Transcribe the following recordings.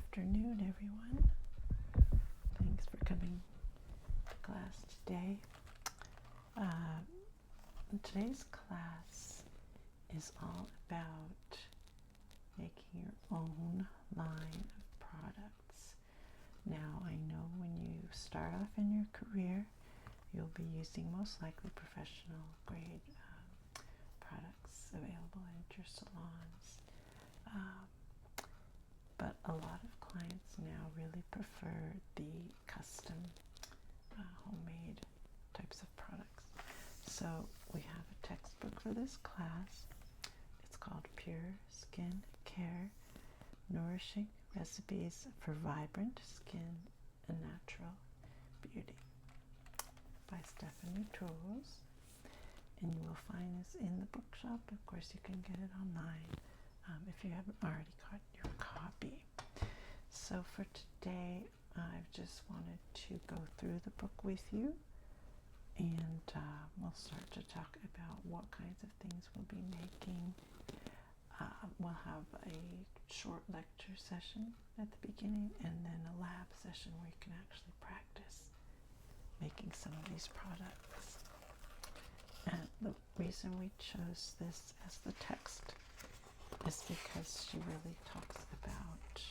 afternoon, everyone. Thanks for coming to class today. Today's class is all about making your own line of products. Now, I know when you start off in your career, you'll be using most likely professional grade products available at your salons. But a lot of clients now really prefer the custom homemade types of products. So we have a textbook for this class. It's called Pure Skin Care, Nourishing Recipes for Vibrant Skin and Natural Beauty by Stephanie Trolls. And you will find this in the bookshop. Of course, you can get it online if you haven't already got your copy. So for today, I've just wanted to go through the book with you, and we'll start to talk about what kinds of things we'll be making. We'll have a short lecture session at the beginning, and then a lab session where you can actually practice making some of these products. And the reason we chose this as the text is because she really talks about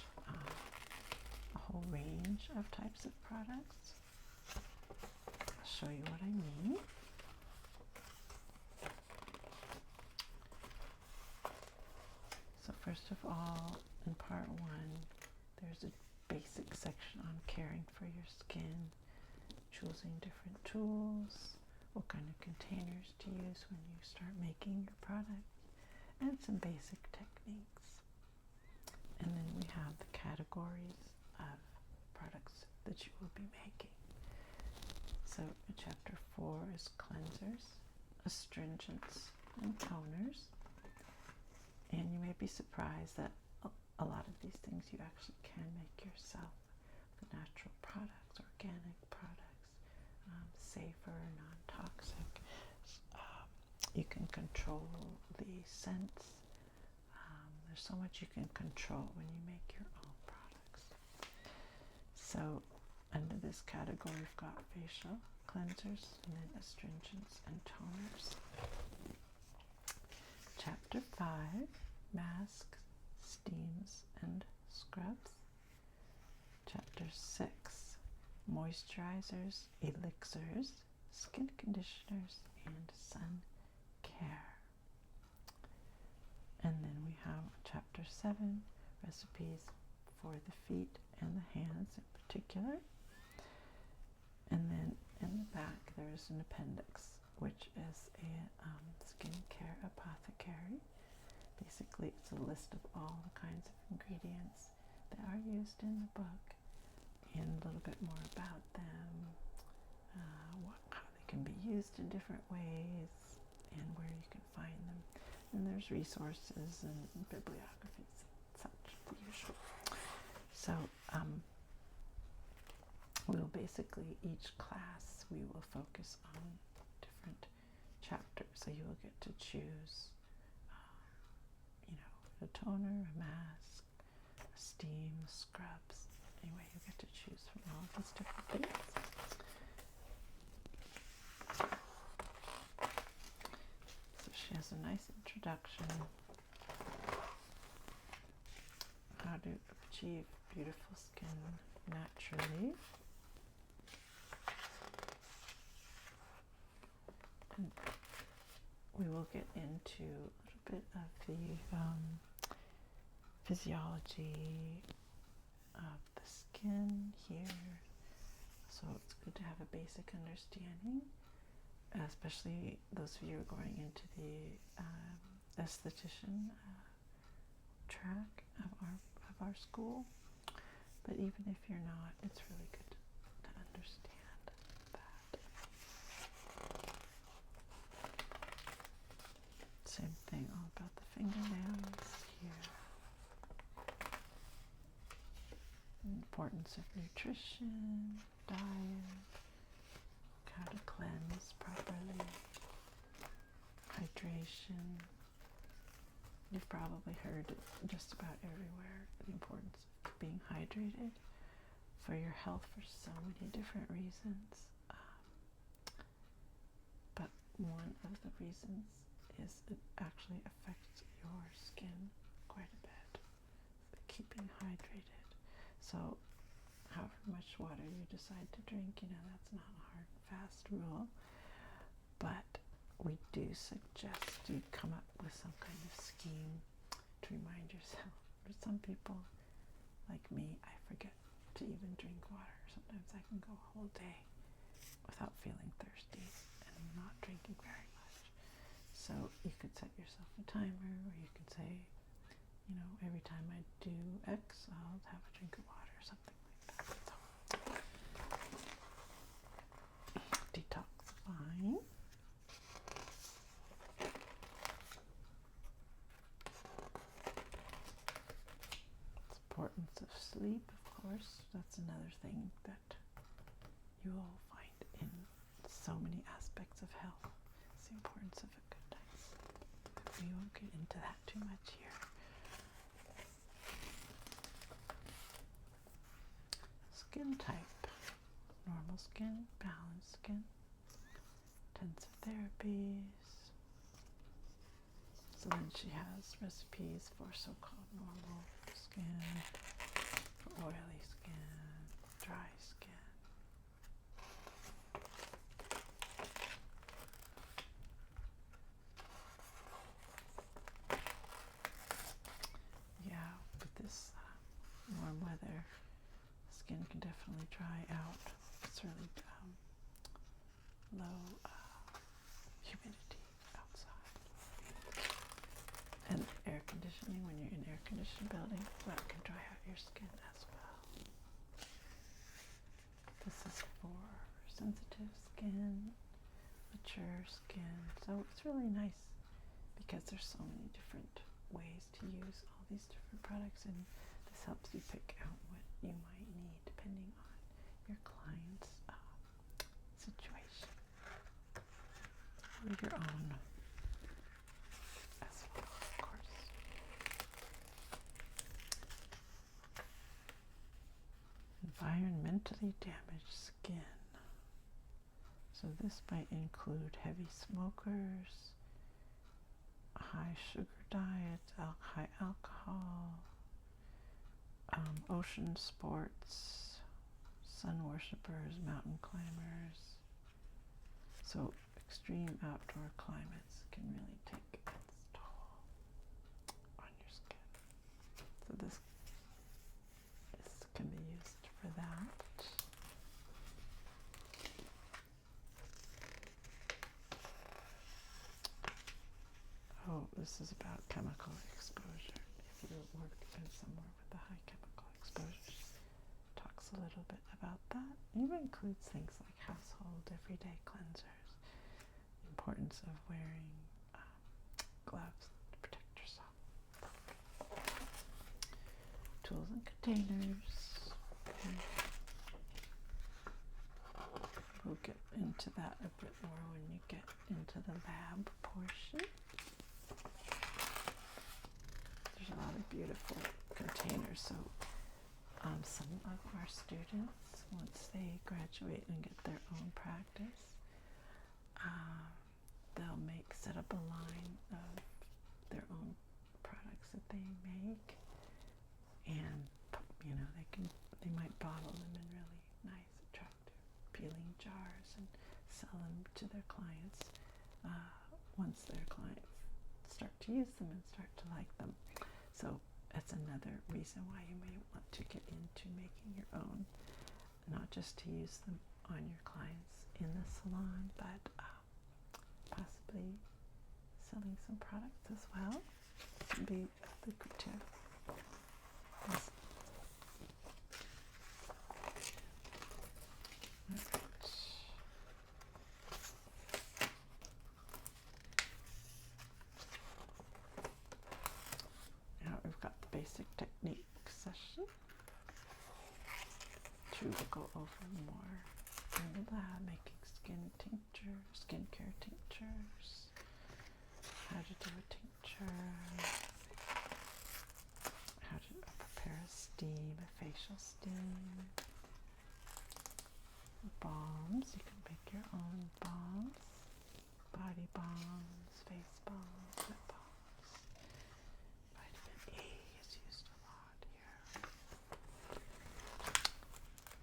a whole range of types of products. I'll show you what I mean. So first of all, in part one, there's a basic section on caring for your skin, choosing different tools, what kind of containers to use when you start making your product, and some basic techniques. And then we have the categories of products that you will be making. So chapter 4 is cleansers, astringents, and toners. And you may be surprised that a lot of these things you actually can make yourself. The natural products, organic products, safer, non-toxic. You can control the scents. There's so much you can control when you make your own products. So under this category, we've got facial cleansers, and then astringents and toners. Chapter 5, masks, steams, and scrubs. Chapter 6, moisturizers, elixirs, skin conditioners, and sun care. And then we have chapter 7, recipes for the feet and the hands in particular. And then in the back there is an appendix, which is a skincare apothecary. Basically, it's a list of all the kinds of ingredients that are used in the book, and a little bit more about them, how they can be used in different ways, and where you can find them. And there's resources and bibliographies and such, the usual. So we'll basically, each class, we will focus on different chapters. So you will get to choose, a toner, a mask, a steam, scrubs. Anyway, you get to choose from all these different things. So she has a nice introduction. How to achieve beautiful skin naturally. And we will get into a little bit of the physiology of the skin here. So it's good to have a basic understanding, especially those of you who are going into the esthetician track of our school. But even if you're not, it's really good to understand that. Same thing all about the fingernails here. Importance of nutrition, diet, how to cleanse properly, hydration, you've probably heard just about everywhere the importance of being hydrated for your health for so many different reasons. But one of the reasons is it actually affects your skin quite a bit. Keeping hydrated. So however much water you decide to drink, that's not a hard and fast rule. But we do suggest you come up with some kind of scheme to remind yourself. For some people, like me, I forget to even drink water. Sometimes I can go a whole day without feeling thirsty and not drinking very much. So you could set yourself a timer, or you could say, every time I do X, I'll have a drink of water or something like that. So, detoxifying. Importance of sleep, of course. That's another thing that you will find in so many aspects of health. It's the importance of a good night's sleep. We won't get into that too much here. Skin type. Normal skin, balanced skin, intensive therapies. So then she has recipes for so-called normal skin, for oily skin, dry skin. Yeah, with this warm weather, skin can definitely dry out. It's really low humidity outside. And air conditioning, when you're in air conditioned buildings, that can dry out your skin as well. This is for sensitive skin, mature skin. So it's really nice because there's so many different ways to use all these different products, and this helps you pick out what you might need depending on your client's situation or your own as well, of course. Environmentally damaged skin. So this might include heavy smokers, high sugar diets, high alcohol, ocean sports, sun worshippers, mountain climbers. So extreme outdoor climates can really take its toll on your skin. So this can be used for that. Oh, this is about chemical exposure. If you work in somewhere with a high chemical exposure, talks a little bit about that. It even includes things like household everyday cleansers, the importance of wearing gloves to protect yourself. Tools and containers. We'll get into that a bit more when you get into the lab portion. There's a lot of beautiful containers. So some of our students, once they graduate and get their own practice, they'll set up a line of their own products that they make, and they might bottle them in really nice, attractive peeling jars and sell them to their clients once their clients start to use them and start to like them. So that's another reason why you may want to get into making your own, not just to use them on your clients in the salon, but possibly selling some products as well. It would be lucrative. Now we've got the basic technique session, which we will go over more in the lab, making skincare tinctures, how to do a tincture, steam, a facial steam. Balms, you can make your own balms. Body balms, face balms, lip balms. Vitamin E is used a lot here.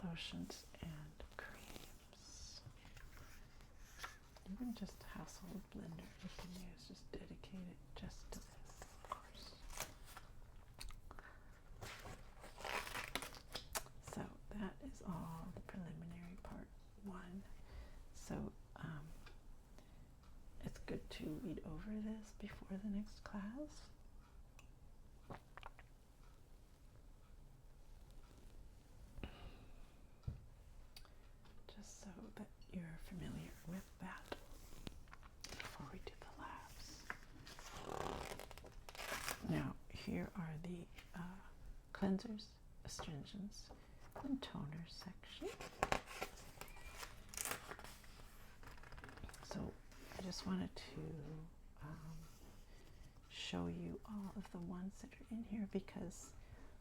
Lotions and creams. Even just a household blender you can use, just dedicated just to this, of course. So that is all the preliminary part 1. So it's good to read over this before the next class. Just so that you're familiar with that before we do the labs. Now, here are the cleansers, astringents, and toner section. So I just wanted to show you all of the ones that are in here, because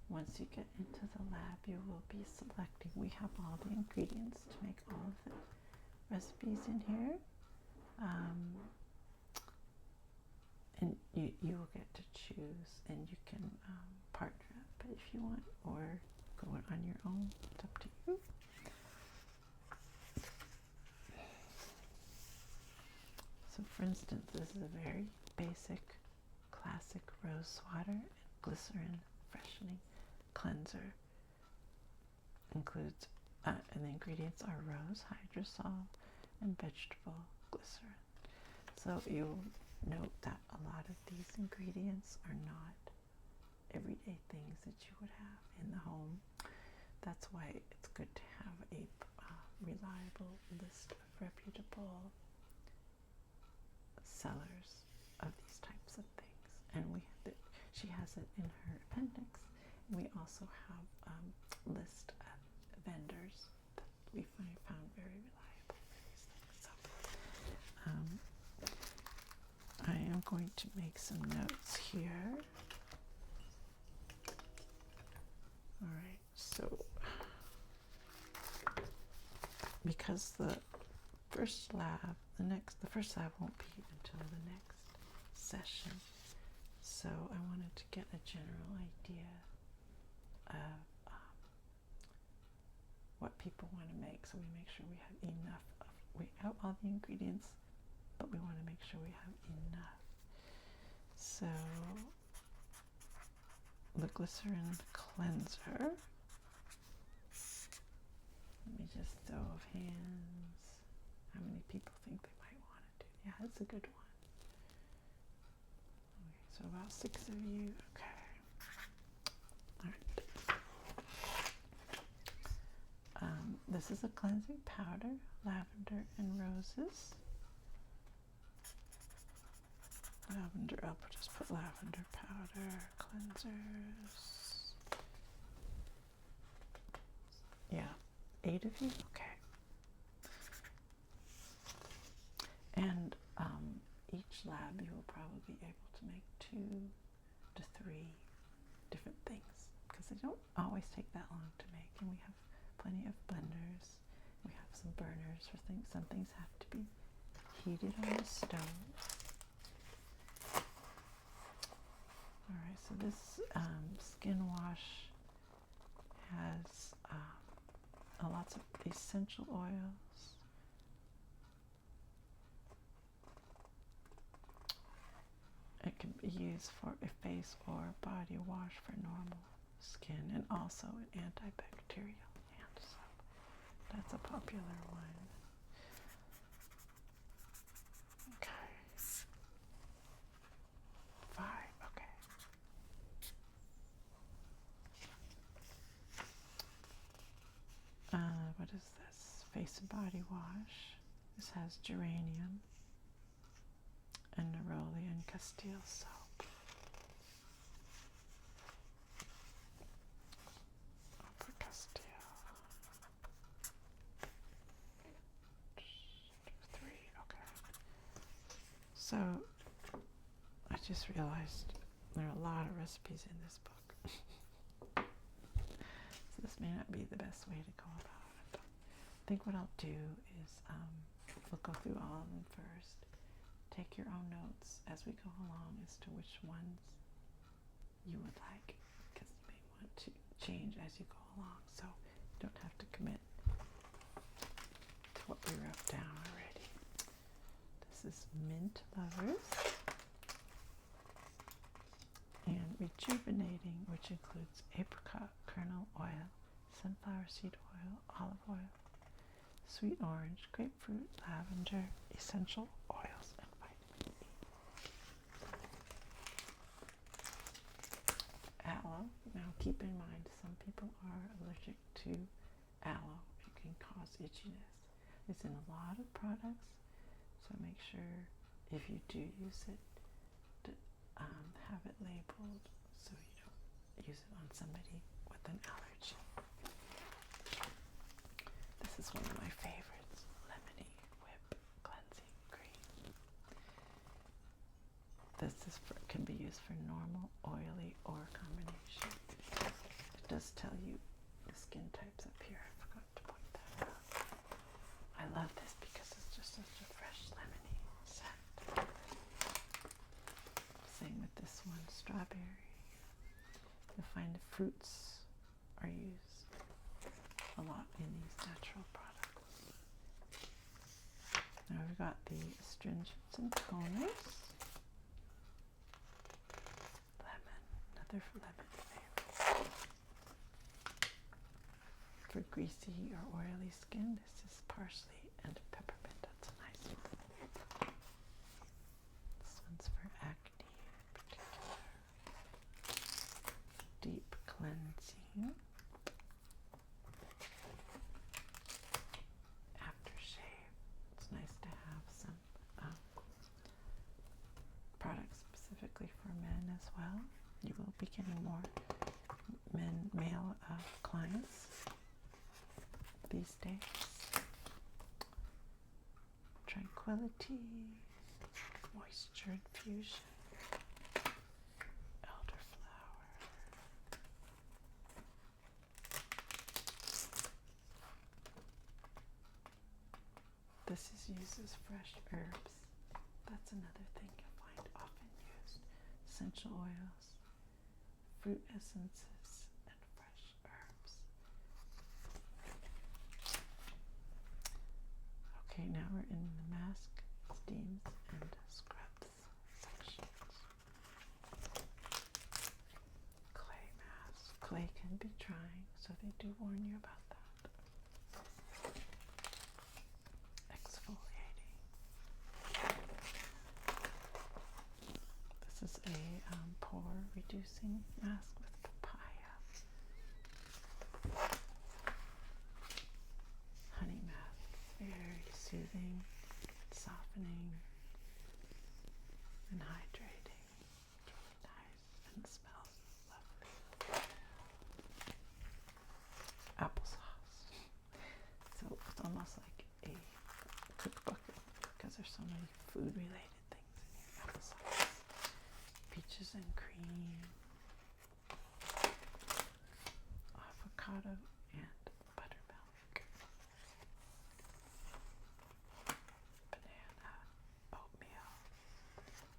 once you get into the lab, you will be selecting. We have all the ingredients to make all of the recipes in here. And you will get to choose, and you can partner up if you want, or go on your own. It's up to you. So for instance, this is a very basic, classic rose water and glycerin freshening cleanser. Includes, and the ingredients are rose, hydrosol, and vegetable glycerin. So you'll note that a lot of these ingredients are not everyday things that you would have in the home. That's why it's good to have a reliable list of reputable sellers of these types of things. And she has it in her appendix. And we also have a list of vendors that we found very reliable for these things. So I am going to make some notes here. All right, so because the first lab won't be until the next session, so I wanted to get a general idea of what people want to make, so we make sure we have enough we have all the ingredients, but we want to make sure we have enough. So the glycerin cleanser, let me just throw of hands. How many people think they might want to do? Yeah, that's a good one. Okay, so about 6 of you. Okay. All right. This is a cleansing powder, lavender and roses. Lavender, I'll just put lavender powder, cleansers. Yeah, 8 of you? Okay. And each lab you will probably be able to make 2 to 3 different things, because they don't always take that long to make, and we have plenty of blenders. We have some burners for things. Some things have to be heated on the stove. Alright, so this skin wash has lots of essential oils. It can be used for a face or body wash for normal skin, and also an antibacterial hand soap. That's a popular one. Okay. 5, okay. What is this? Face and body wash. This has geranium and neroli and castile soap. I'll put castile. 3, okay. So I just realized there are a lot of recipes in this book. this may not be the best way to go about it. I think what I'll do is we'll go through all of them first. Take your own notes as we go along as to which ones you would like, because you may want to change as you go along, so you don't have to commit to what we wrote down already. This is Mint Lovers and Rejuvenating, which includes apricot kernel oil, sunflower seed oil, olive oil, sweet orange, grapefruit, lavender, essential oils, and vitamin E. Aloe. Now keep in mind, some people are allergic to aloe. It can cause itchiness. It's in a lot of products, so make sure if you do use it to have it labeled so you don't use it on somebody with an allergy. This is one of my favorites, Lemony Whip Cleansing Cream. This is can be used for normal, oily, or combination. It does tell you the skin types up here. I forgot to point that out. I love this because it's just such a fresh lemony scent. Same with this one, strawberry. You'll find the fruits are used a lot in these natural products. Now we've got the astringents and toners. Lemon, another lemon flavor. For greasy or oily skin, this is parsley and peppermint. That's a nice one. This one's for acne in particular. Deep cleansing. Aftershave. It's nice to have some products specifically for men as well. You will be getting more male clients these days. Tranquility, Moisture Infusion, Elderflower. This is used as fresh herbs. That's another thing you'll find often used. Essential oils, fruit essences, and fresh herbs. Okay, now we're in the mask, steams, and scrubs sections. Clay mask. Clay can be drying, so they do warn you about that. Exfoliating. This is a pore reducing mask with papaya. Honey mask. Very soothing, softening, and hydrating. It's really nice and smells lovely. Applesauce. So it's almost like a cookbook because there's so many food related things in here. Applesauce. Peaches and cream. Avocado and buttermilk. Banana. Oatmeal.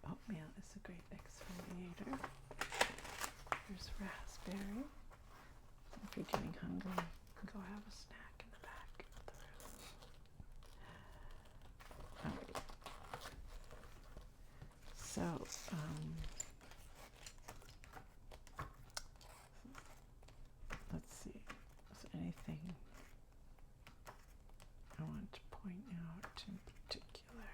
Oatmeal is a great exfoliator. There's raspberry. If you're getting hungry, you can go have a snack in the back of the room. Alright. So, let's see. Is there anything I want to point out in particular?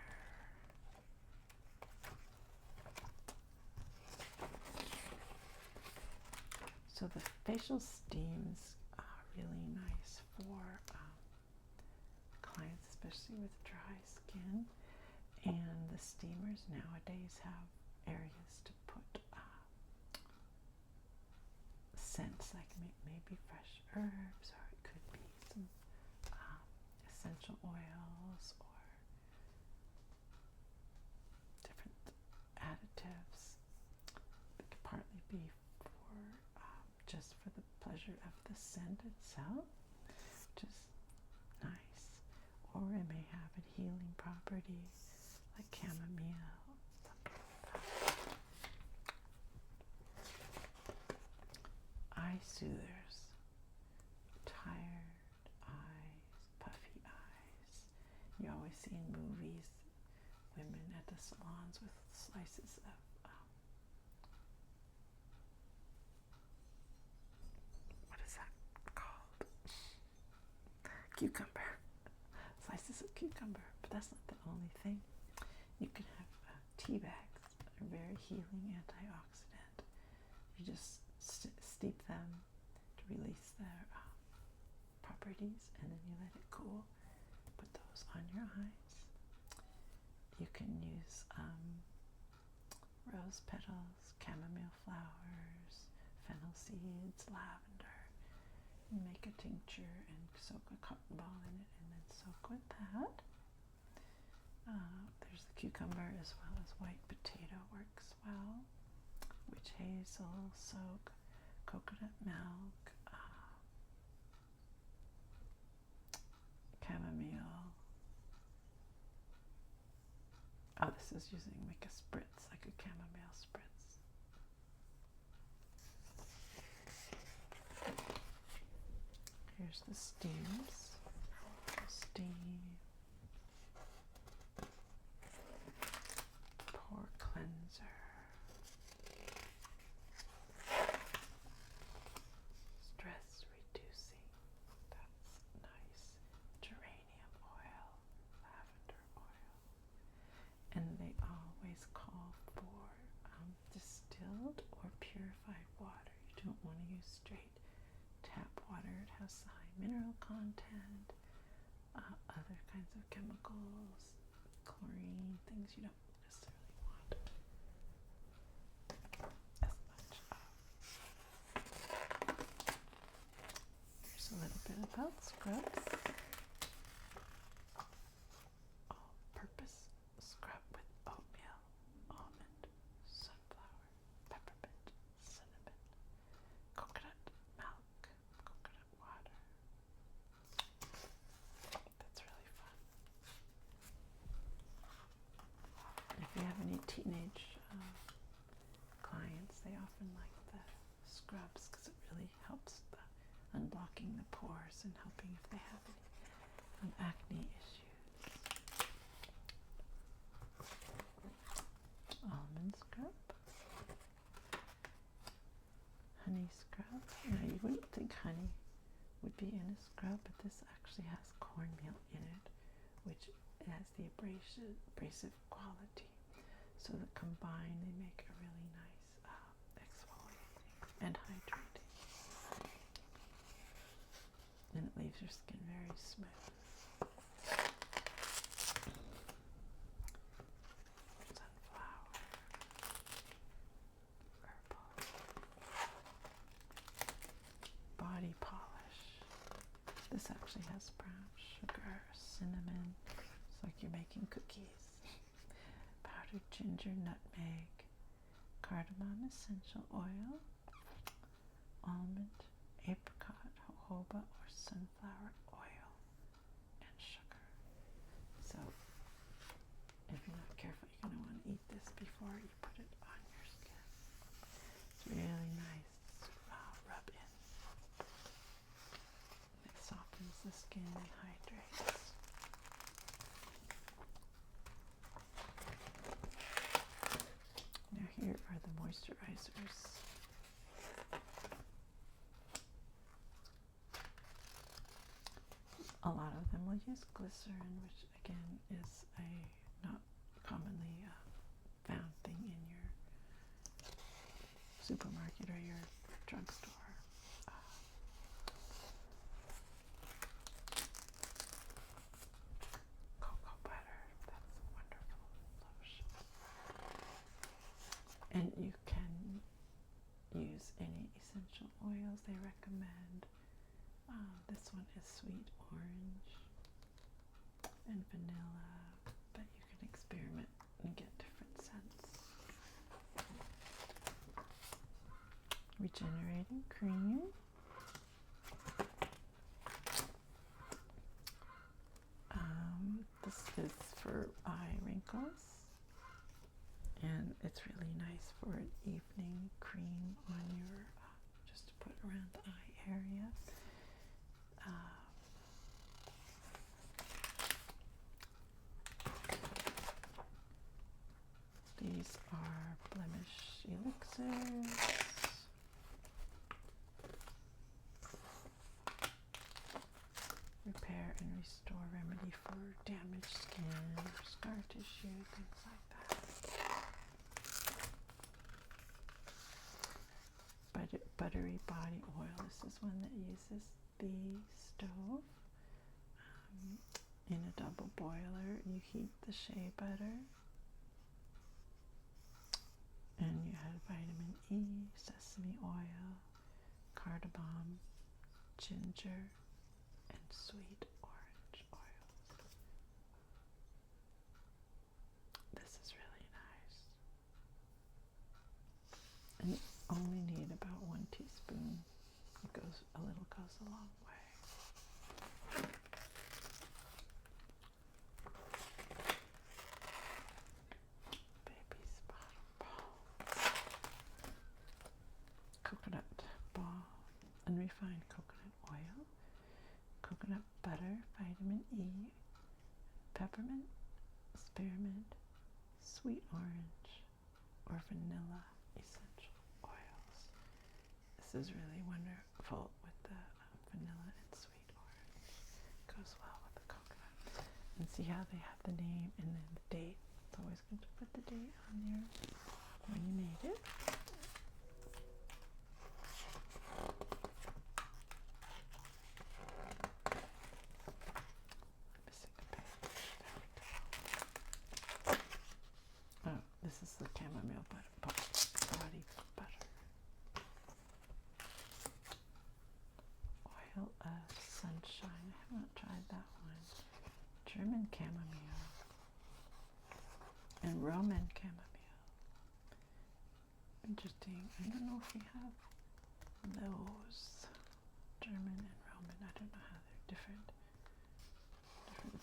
So the facial steams are really nice for clients, especially with dry skin. And the steamers nowadays have areas to put scents, like maybe fresh herbs, or it could be some essential oils or different additives. It could partly be for just for the pleasure exposure of the scent itself, which is nice. Or it may have a healing properties like chamomile. Eye soothers. Tired eyes, puffy eyes. You always see in movies women at the salons with slices of what is that called? Cucumber. Slices of cucumber. But that's not the only thing. You can have tea bags. They're very healing antioxidant. You just steep them to release their properties, and then you let it cool. Put those on your eyes. You can use rose petals, chamomile flowers, fennel seeds, lavender. You make a tincture and soak a cotton ball in it, and then soak with that. There's the cucumber as well as white potato works well. Witch hazel, soak, coconut milk, chamomile. Oh, this is using like a spritz, like a chamomile spritz. Here's the steams. Steam. Pore cleanser. Stress reducing. That's nice. Geranium oil. Lavender oil. And they always call for distilled or purified water. You don't want to use straight tap water. It has high mineral content, other kinds of chemicals, chlorine, things you don't necessarily want as much of. Here's a little bit about scrubs. All-purpose scrub with oatmeal, almond, sunflower, peppermint, cinnamon, coconut milk, coconut water. That's really fun. If you have any teenage clients, they often like the scrubs because it really helps unblocking the pores and helping if they have any acne issues. Almond scrub. Honey scrub. Now you wouldn't think honey would be in a scrub, but this actually has cornmeal in it, which has the abrasive quality. So that combined, they make a really nice exfoliating and hydrating. And it leaves your skin very smooth. Sunflower. Herbal. Body polish. This actually has brown sugar, cinnamon. It's like you're making cookies. Powdered ginger, nutmeg, cardamom essential oil, almond, apricot, jojoba, or sunflower oil, and sugar. So, if you're not careful, you're going to want to eat this before you put it on your skin. It's really nice to rub in. It softens the skin and hydrates. Now here are the moisturizers. A lot of them will use glycerin, which again is a not commonly found thing in your supermarket or your drugstore. Cocoa butter, that's a wonderful lotion. And you can use any essential oils they recommend. This one is sweet orange and vanilla, but you can experiment and get different scents. Regenerating cream. restore remedy for damaged skin or scar tissue, things like that. Buttery body oil. This is one that uses the stove. In a double boiler, you heat the shea butter and you add vitamin E, sesame oil, cardamom, ginger, and sweet orange oils. This is really nice. And you only need about 1 teaspoon. A little goes a long way. Baby's bottom balm. Coconut balm, unrefined coconut oil, coconut butter, vitamin E, peppermint, spearmint, sweet orange, or vanilla essential oils. This is really wonderful with the vanilla and sweet orange. Goes well with the coconut. And see how they have the name and then the date. It's always good to put the date on there when you made it. Missing a page. There we go. Oh, this is the chamomile body butter. Oil of sunshine. I have not tried that one. German chamomile and Roman chamomile. Interesting. I don't know if we have those. German and Roman. I don't know how they're different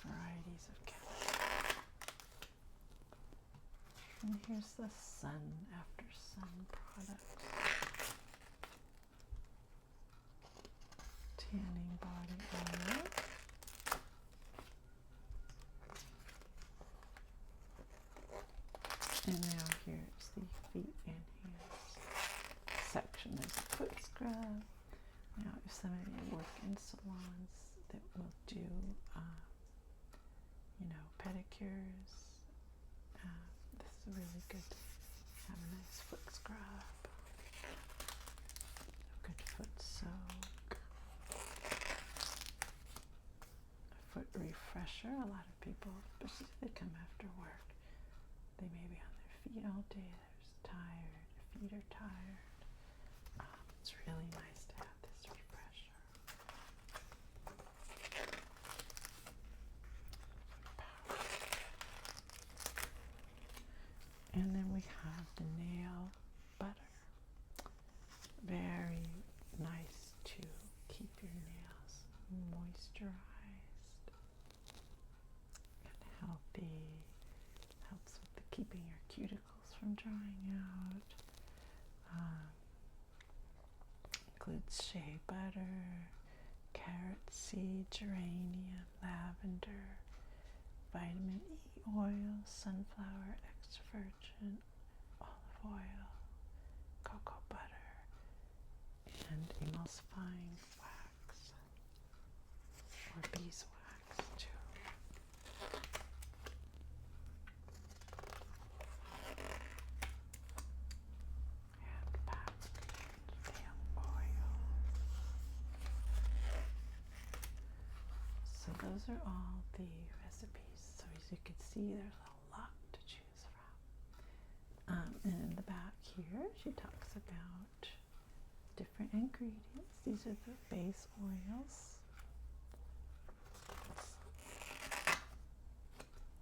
varieties of chamomile. And here's the sun after sun products. Tanning body oil. And now here's the feet and hands section. There's a foot scrub. Now if some of you work in salons that will do, pedicures, this is really good to have a nice foot scrub. A good foot soak. A foot refresher. A lot of people, especially if they come after work, they may be on their feet all day. They're tired. Their feet are tired. It's really nice to have this refresher. And then we have the nail butter. Very nice to keep your nails moisturized and healthy. Helps with keeping your cuticles from drying out. Includes shea butter, carrot seed, geranium, lavender, vitamin E oil, sunflower extra virgin olive oil, cocoa butter, and emulsifying wax, or beeswax too. So those are all the recipes. So as you can see, there's a lot to choose from. And in the back here, she talks about different ingredients. These are the base oils.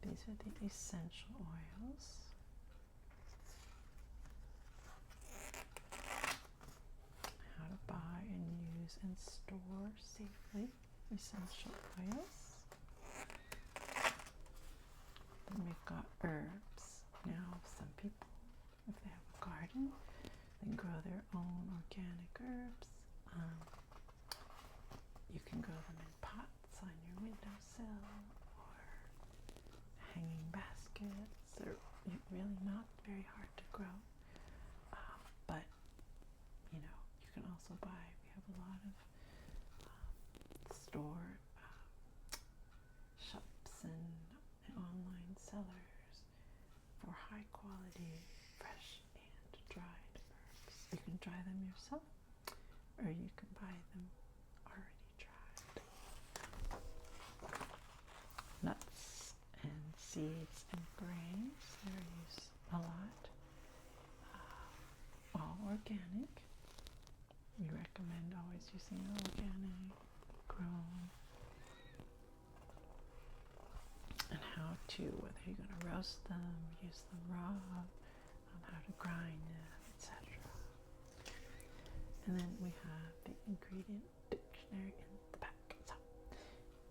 These are the essential oils. How to buy and use and store safely essential oils. Then we've got herbs. Now, some people, if they have a garden, they grow their own organic herbs. You can grow them in pots on your windowsill or hanging baskets. They're really not very hard to grow. But, you can also buy, we have a lot of stored quality fresh and dried herbs. You can dry them yourself, or you can buy them already dried. Nuts and seeds and grains, they're used a lot. All organic. We recommend always using organic, grown. And how to, whether you're going to roast them, use them raw, how to grind them, etc. And then we have the ingredient dictionary in the back. So,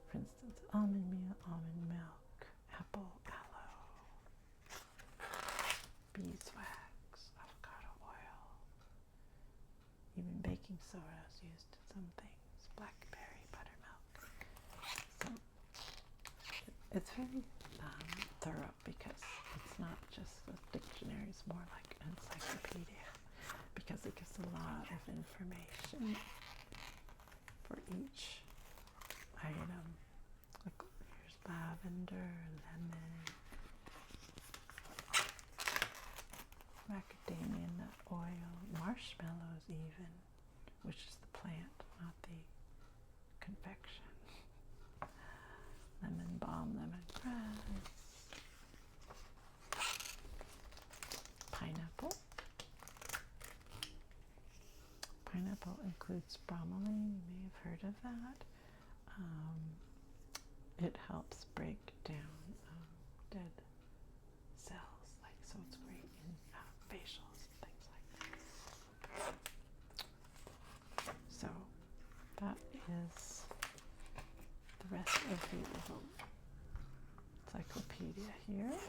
for instance, almond meal, almond milk, apple aloe, beeswax, avocado oil, even baking soda is used in some things, blackberry buttermilk. So it's very thorough because it's not just a dictionary, it's more like an encyclopedia because it gives a lot of information for each item. Like here's lavender, lemon, macadamia nut oil, marshmallows even, which is the plant, not the confection. Lemon balm, lemongrass, pineapple. Pineapple includes bromelain. You may have heard of that. It helps break down dead cells, so it's great in facials and things like that. So that is the rest of the little encyclopedia here.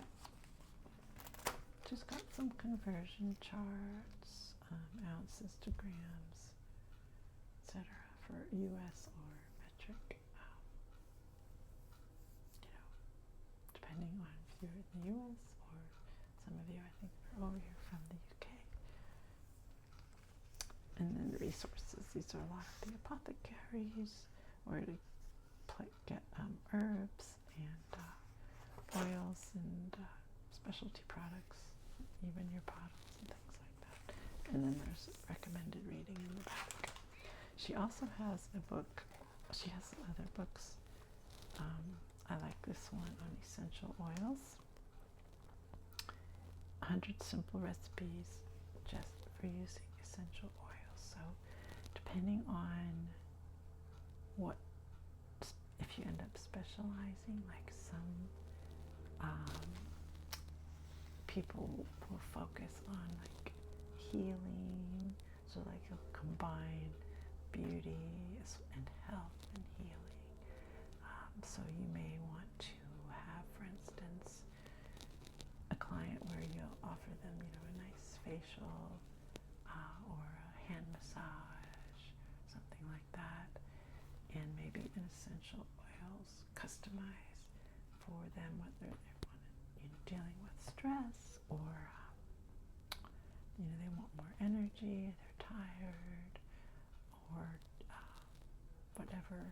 Just got some conversion charts, ounces to grams, etc. for U.S. or metric. Depending on if you're in the U.S. or some of you, I think, are over here from the U.K. And then the resources. These are a lot of the apothecaries, where to get herbs and oils and specialty products, even your bottles and things like that. And then there's recommended reading in the back. She also has a book. She has other books. I like this one on essential oils. 100 simple recipes just for using essential oils. So depending on what, if you end up specializing, like some people will focus on like healing, so like you'll combine beauty and health and healing. So you may want to have, for instance, a client where you'll offer them, a nice facial or a hand massage, something like that, and maybe an essential oils customized for them, whether they want dealing with stress or they want more energy, they're tired, or whatever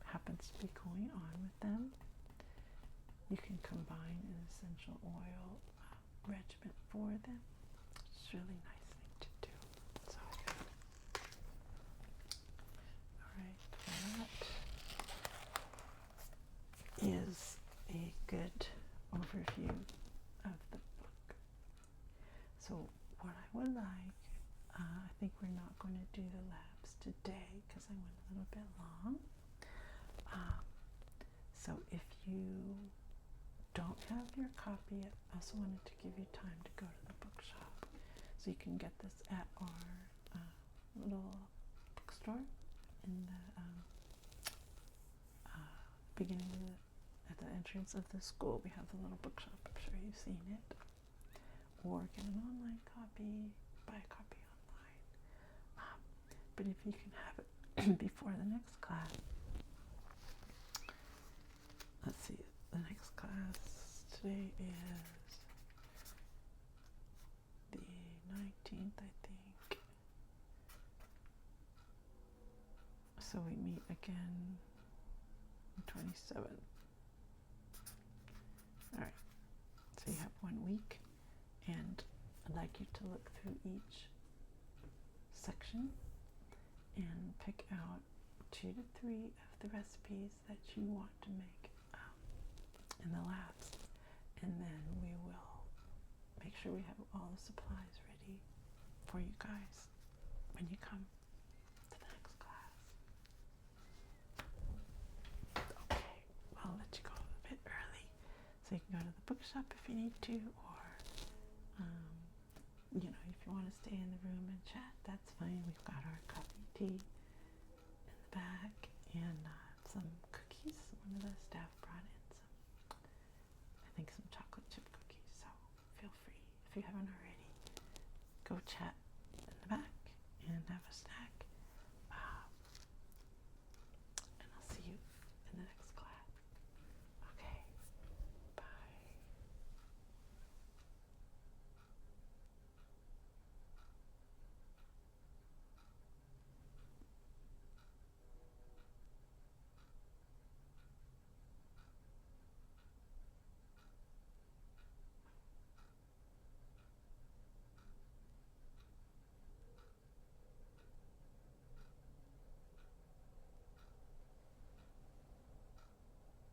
happens to be going on with them. You can combine an essential oil regimen for them. It's a really nice thing to do. So alright, that is a good overview of the book. So what I would like, I think we're not going to do the labs today because I went a little bit long. So if you don't have your copy, I also wanted to give you time to go to the bookshop. So you can get this at our little bookstore in the beginning of at the entrance of the school. We have the little bookshop. I'm sure you've seen it. Or get an online copy, buy a copy online. But if you can have it before the next class, let's see, the next class today is the 19th, I think. So we meet again on 27th. Alright, So you have 1 week, and I'd like you to look through each section and pick out 2 to 3 of the recipes that you want to make in the labs, and then we will make sure we have all the supplies ready for you guys when you come to the next class. Okay, well, I'll let you go a bit early so you can go to the bookshop if you need to, or you know, if you want to stay in the room and chat, that's fine. We've got our coffee, tea in the back, and some cookies. One of the staff brought in some chocolate chip cookies, so feel free, if you haven't already, go chat in the back and have a snack